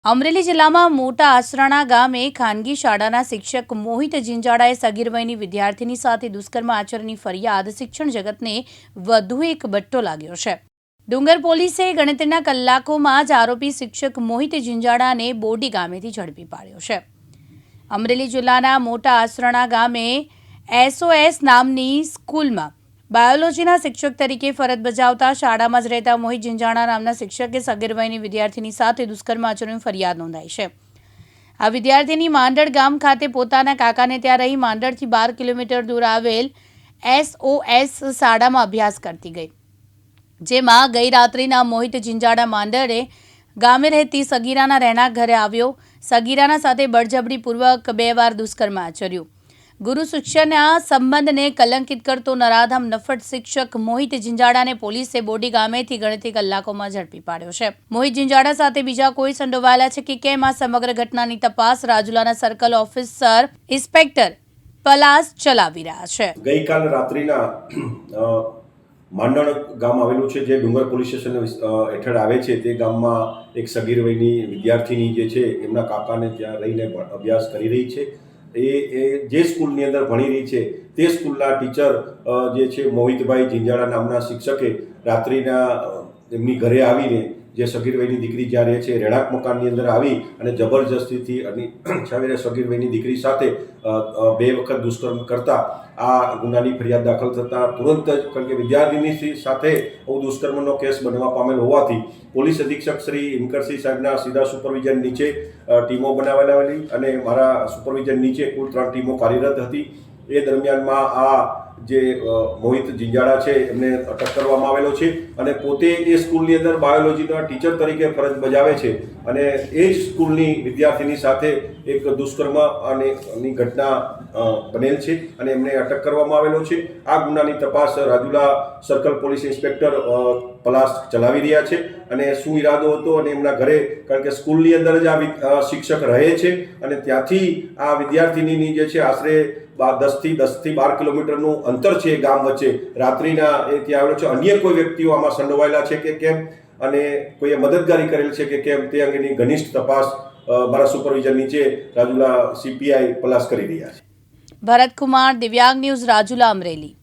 અમરેલી જિલ્લામાં મોટા આસરાણા ગામે ખાનગી શાળાના શિક્ષક મોહિત જિંજાડાએ સગીર વયની વિદ્યાર્થીની સાથે દુષ્કર્મ આચરણની ફરિયાદ શિક્ષણ જગતને વધુ એક બટ્ટો લાગ્યો છે। ડુંગર પોલીસે ગણતરીના કલાકોમાં જ આરોપી શિક્ષક મોહિત જિંજાડાને બોડી ગામેથી ઝડપી પાડ્યો છે। અમરેલી જિલ્લાના મોટા આસરાણા ગામે SOS નામની સ્કૂલમાં બાયોલોજીના શિક્ષક તરીકે ફરજ બજાવતા શાળામાં જ રહેતા મોહિત જિંજાડા નામના શિક્ષકે સગીર વયની વિદ્યાર્થીની સાથે દુષ્કર્મ આચરણની ફરિયાદ નોંધાઈ છે। આ વિદ્યાર્થીની માંડળ ગામ ખાતે પોતાના કાકાને ત્યાં રહી માંડળથી 12 કિલોમીટર દૂર આવેલ SOS શાળામાં અભ્યાસ કરતી ગઈ, જેમાં ગઈ રાત્રિના મોહિત જિંજાડા માંડળે ગામે રહેતી સગીરાના રહેણાંક ઘરે આવ્યો। સગીરાના સાથે બળજબરીપૂર્વક 2 વાર દુષ્કર્મ આચર્યું। ગુરુ શિષ્યના સંબંધને કલંકિત કરતો નરાધમ નફટ શિક્ષક મોહિત જિંજાડાને પોલીસે બોડી ગામેથી ગણતરી કલાકોમાં ઝડપી પાડ્યો છે। મોહિત જિંજાડા સાથે બીજા કોઈ સંડોવાયેલા છે કે કેમ, આ સમગ્ર ઘટનાની તપાસ રાજુલાના સર્કલ ઓફિસર ઇન્સ્પેક્ટર પલાસ ચલાવી રહ્યા છે। ગઈકાલ રાત્રિના માંડણ ગામ આવેલું છે, જે ડુંગર પોલીસ સ્ટેશન હેઠળ આવે છે। તે ગામમાં એક સગીર વયની વિદ્યાર્થીની જે છે એમના કાકાને ત્યાં રહીને અભ્યાસ કરી રહી છે। એ જે સ્કૂલની અંદર ભણી રહી છે તે સ્કૂલના ટીચર જે છે મોહિતભાઈ જિંજાડા નામના શિક્ષકે રાત્રિના એમની ઘરે આવીને જે સગીર વયની દીકરી જ્યાં રહે છે રહેણાંક મકાનની અંદર આવી અને જબરજસ્તીથી છાવીને સગીર વયની દીકરી સાથે 2 વખત દુષ્કર્મ કરતા આ ગુનાની ફરિયાદ દાખલ થતાં તુરંત જ, કારણ કે વિદ્યાર્થીની સાથે આવું દુષ્કર્મનો કેસ બનવા પામેલ હોવાથી પોલીસ અધિક્ષક શ્રી હિમકરસિંહ સાહેબના સીધા સુપરવિઝન નીચે ટીમો બનાવેલી અને મારા સુપરવિઝન નીચે કુલ 3 ટીમો કાર્યરત હતી। એ દરમિયાનમાં આ જે મોહિત જિંજાડા છે એમને અટક કરવામાં આવેલો છે અને પોતે એ સ્કૂલની અંદર બાયોલોજીના ટીચર તરીકે ફરજ બજાવે છે અને એ જ સ્કૂલની વિદ્યાર્થીની સાથે એક દુષ્કર્મ ની ઘટના બનેલ છે અને એમને અટક કરવામાં આવેલો છે। આ ગુનાની તપાસ Rajula circle police inspector Palas ચલાવી રહ્યા છે અને શું ઈરાદો હતો અને એમના ઘરે, કારણ કે સ્કૂલની અંદર જ આ શિક્ષક રહે છે અને ત્યાંથી આ વિદ્યાર્થીની જે છે આશરે 10 થી 12 કિલોમીટરનું અંતર છે ગામ વચ્ચે, રાત્રિના એ ત્યાં આવેલો છે। અન્ય કોઈ વ્યક્તિઓ આમાં સંડોવાયેલા છે કે કેમ અને કોઈએ મદદગારી કરેલ છે કે કેમ તે અંગેની ઘનિષ્ઠ તપાસ મારા સુપરવિઝન નીચે રાજુલા CPI પલાસ કરી રહ્યા છે। ભરત કુમાર, દિવ્યાંગ ન્યૂઝ, રાજુલા, અમરેલી।